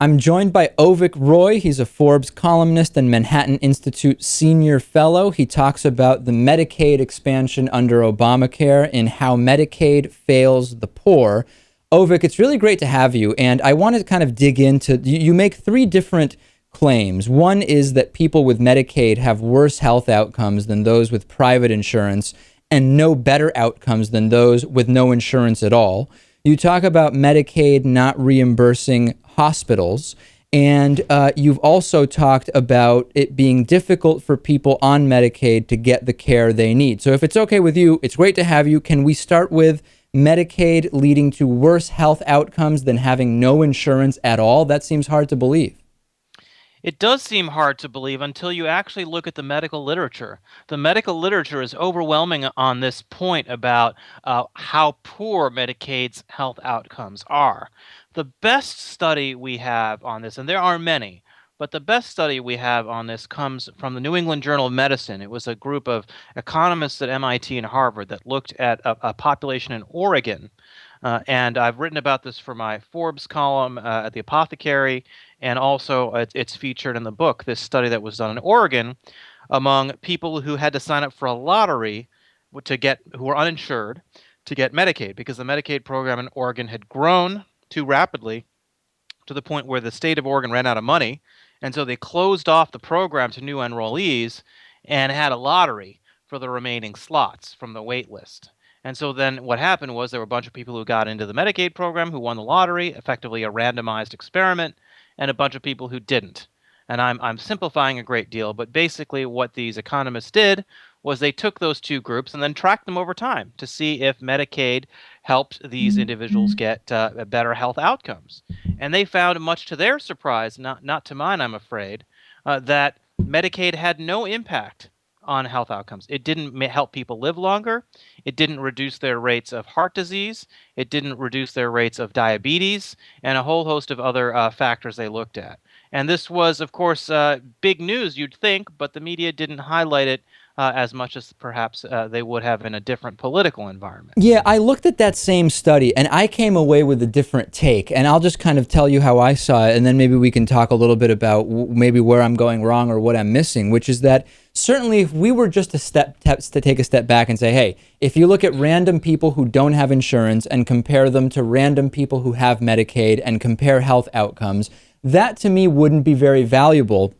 I'm joined by Avik Roy. He's a Forbes columnist and Manhattan Institute senior fellow. He talks about the Medicaid expansion under Obamacare and how Medicaid fails the poor. Avik, it's really great to have you. And I want to kind of dig into, you make three different claims. One is that people with Medicaid have worse health outcomes than those with private insurance and no better outcomes than those with no insurance at all. You talk about Medicaid not reimbursing hospitals, and you've also talked about it being difficult for people on Medicaid to get the care they need. So if it's okay with you, it's great to have you. Can we start with Medicaid leading to worse health outcomes than having no insurance at all? That seems hard to believe. It does seem hard to believe until you actually look at the medical literature. The medical literature is overwhelming on this point about how poor Medicaid's health outcomes are. The best study we have on this, and there are many, but the best study we have on this comes from the New England Journal of Medicine. It was a group of economists at MIT and Harvard that looked at a population in Oregon. And I've written about this for my Forbes column at the Apothecary, and also it's featured in the book, this study that was done in Oregon among people who had to sign up for a lottery who were uninsured to get Medicaid, because the Medicaid program in Oregon had grown too rapidly to the point where the state of Oregon ran out of money. And so they closed off the program to new enrollees and had a lottery for the remaining slots from the wait list. And so then what happened was there were a bunch of people who got into the Medicaid program who won the lottery, effectively a randomized experiment, and a bunch of people who didn't. And I'm simplifying a great deal, but basically what these economists did was they took those two groups and then tracked them over time to see if Medicaid helped these individuals get better health outcomes. And they found, much to their surprise, not to mine, I'm afraid, that Medicaid had no impact on health outcomes. It didn't help people live longer. It didn't reduce their rates of heart disease. It didn't reduce their rates of diabetes, and a whole host of other factors they looked at. And this was, of course, big news, you'd think, but the media didn't highlight it as much as perhaps they would have in a different political environment. Yeah, I looked at that same study and I came away with a different take, and I'll just kind of tell you how I saw it, and then maybe we can talk a little bit about maybe where I'm going wrong or what I'm missing, which is that certainly if we were just to take a step back and say, hey, if you look at random people who don't have insurance and compare them to random people who have Medicaid and compare health outcomes, that to me wouldn't be very valuable.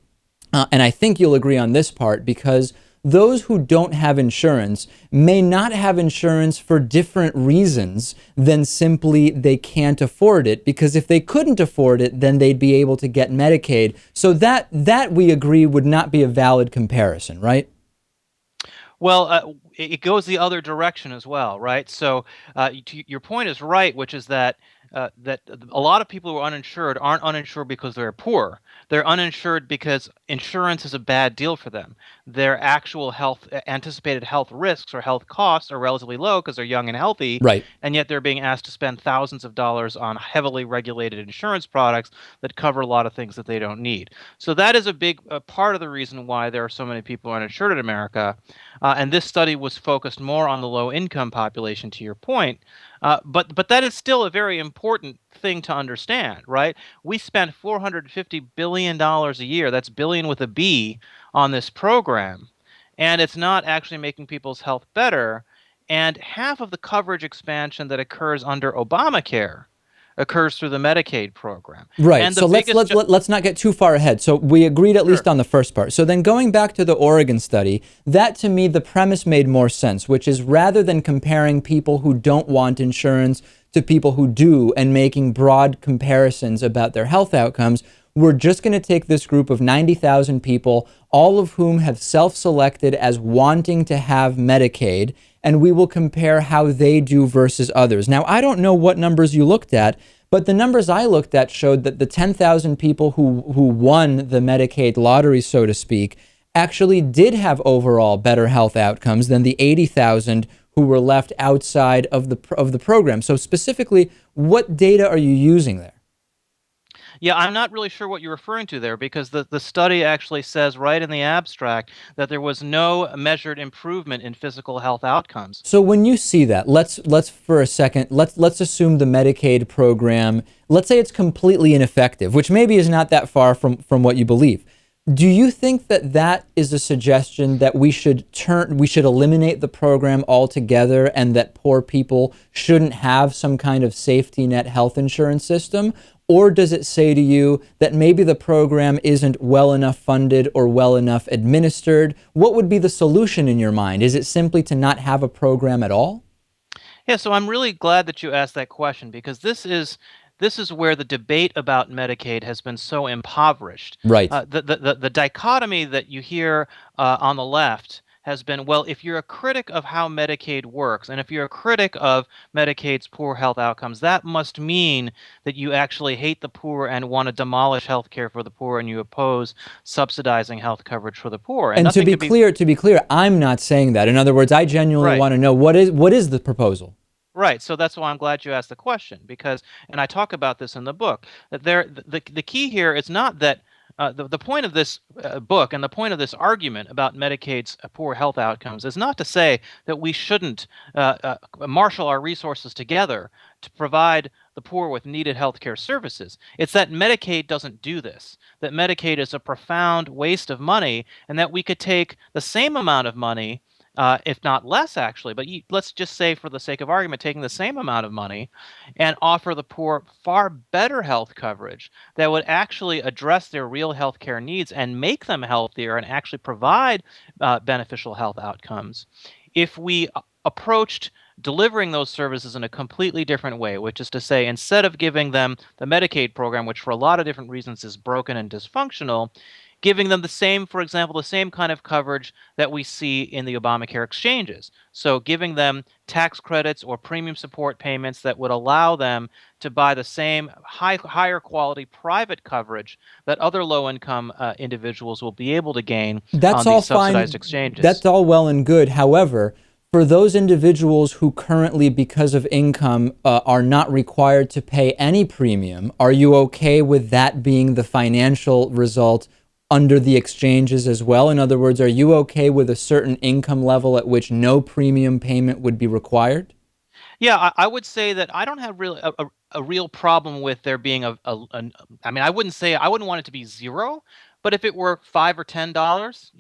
And I think you'll agree on this part, because those who don't have insurance may not have insurance for different reasons than simply they can't afford it, because if they couldn't afford it, then they'd be able to get Medicaid. So that we agree would not be a valid comparison, right? Well, it goes the other direction as well, right? So your point is right, which is that that a lot of people who are uninsured aren't uninsured because they're poor. They're uninsured because insurance is a bad deal for them. Their actual anticipated health risks or health costs are relatively low because they're young and healthy, Right. and yet they're being asked to spend thousands of dollars on heavily regulated insurance products that cover a lot of things that they don't need. So that is a big part of the reason why there are so many people uninsured in America. And this study was focused more on the low-income population, to your point. But that is still a very important thing to understand, right? We spend $450 billion a year, that's billion with a B, on this program, and it's not actually making people's health better. And half of the coverage expansion that occurs under Obamacare occurs through the Medicaid program. Right. And So let's not get too far ahead. So we agreed at least on the first part. So then going back to the Oregon study, that to me the premise made more sense, which is rather than comparing people who don't want insurance to people who do and making broad comparisons about their health outcomes, we're just going to take this group of 90,000 people, all of whom have self-selected as wanting to have Medicaid, and we will compare how they do versus others. Now, I don't know what numbers you looked at, but the numbers I looked at showed that the 10,000 people who won the Medicaid lottery, so to speak, actually did have overall better health outcomes than the 80,000 who were left outside of the program. So specifically, what data are you using there? Yeah, I'm not really sure what you're referring to there because the study actually says right in the abstract that there was no measured improvement in physical health outcomes. So when you see that, let's for a second, let's assume the Medicaid program, let's say it's completely ineffective, which maybe is not that far from what you believe. Do you think that that is a suggestion that we should eliminate the program altogether and that poor people shouldn't have some kind of safety net health insurance system? Or does it say to you that maybe the program isn't well enough funded or well enough administered? What would be the solution in your mind? Is it simply to not have a program at all? Yeah, so I'm really glad that you asked that question because this is where the debate about Medicaid has been so impoverished. Right. The dichotomy that you hear on the left has been, well, if you're a critic of how Medicaid works, and if you're a critic of Medicaid's poor health outcomes, that must mean that you actually hate the poor and want to demolish health care for the poor, and you oppose subsidizing health coverage for the poor. And And nothing could be to be clear, I'm not saying that. In other words, I genuinely right. want to know what is the proposal? Right. So that's why I'm glad you asked the question because, and I talk about this in the book, that the key here is not that the point of this book and the point of this argument about Medicaid's poor health outcomes is not to say that we shouldn't marshal our resources together to provide the poor with needed health care services. It's that Medicaid doesn't do this, that Medicaid is a profound waste of money, and that we could take the same amount of money if not less, actually. But let's just say, for the sake of argument, taking the same amount of money and offer the poor far better health coverage that would actually address their real health care needs and make them healthier and actually provide beneficial health outcomes. If we approached delivering those services in a completely different way, which is to say, instead of giving them the Medicaid program, which for a lot of different reasons is broken and dysfunctional, giving them the same, for example, the same kind of coverage that we see in the Obamacare exchanges. So giving them tax credits or premium support payments that would allow them to buy the same higher quality private coverage that other low-income individuals will be able to gain That's on all these subsidized fine. exchanges. That's all well and good. However, for those individuals who currently, because of income, are not required to pay any premium, are you okay with that being the financial result under the exchanges as well? In other words, are you okay with a certain income level at which no premium payment would be required? Yeah, I would say that I don't have really a real problem with there being I mean, I wouldn't want it to be zero, but if it were $5 or $10,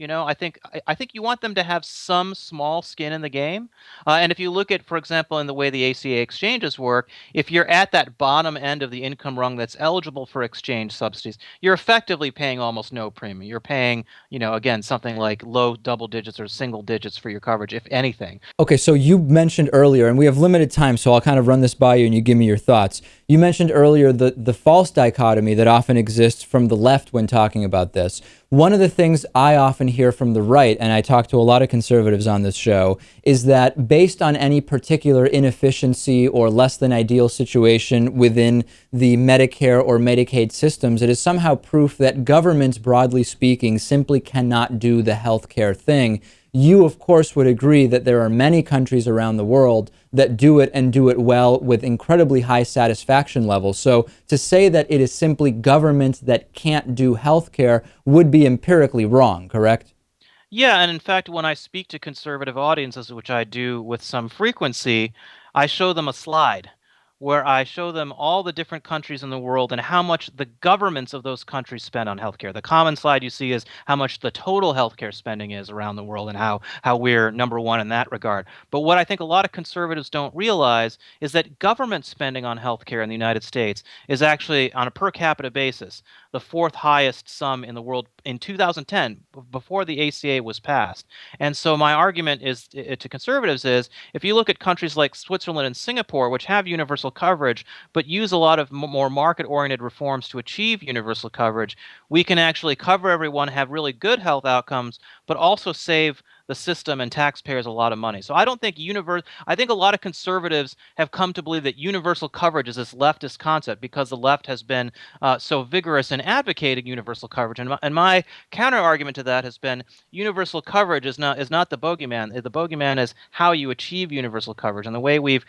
I think you want them to have some small skin in the game. And if you look at, for example, in the way the ACA exchanges work, if you're at that bottom end of the income rung that's eligible for exchange subsidies, you're effectively paying almost no premium. You're paying, again, something like low double digits or single digits for your coverage, if anything. Okay, so you mentioned earlier, and we have limited time, so I'll kind of run this by you and you give me your thoughts. You mentioned earlier the false dichotomy that often exists from the left when talking about this. One of the things I often hear from the right, and I talk to a lot of conservatives on this show, is that based on any particular inefficiency or less than ideal situation within the Medicare or Medicaid systems, it is somehow proof that governments, broadly speaking, simply cannot do the healthcare thing. You, of course, would agree that there are many countries around the world that do it and do it well with incredibly high satisfaction levels. So to say that it is simply governments that can't do healthcare would be empirically wrong, correct? Yeah, and in fact, when I speak to conservative audiences, which I do with some frequency, I show them a slide where I show them all the different countries in the world and how much the governments of those countries spend on healthcare. The common slide you see is how much the total healthcare spending is around the world and how we're number one in that regard. But what I think a lot of conservatives don't realize is that government spending on healthcare in the United States is actually, on a per capita basis, the fourth highest sum in the world in 2010, before the ACA was passed. And so my argument is to conservatives is if you look at countries like Switzerland and Singapore, which have universal coverage, but use a lot of more market-oriented reforms to achieve universal coverage, we can actually cover everyone, have really good health outcomes, but also save the system and taxpayers a lot of money. So I don't think I think a lot of conservatives have come to believe that universal coverage is this leftist concept because the left has been so vigorous in advocating universal coverage. And my counter argument to that has been universal coverage is not the bogeyman. The bogeyman is how you achieve universal coverage. And the way we've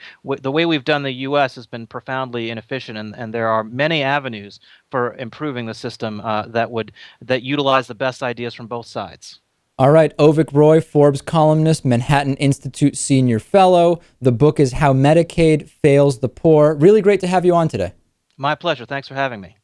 done the U.S. has been profoundly inefficient, and there are many avenues for improving the system that utilize the best ideas from both sides. All right, Avik Roy, Forbes columnist, Manhattan Institute senior fellow. The book is How Medicaid Fails the Poor. Really great to have you on today. My pleasure. Thanks for having me.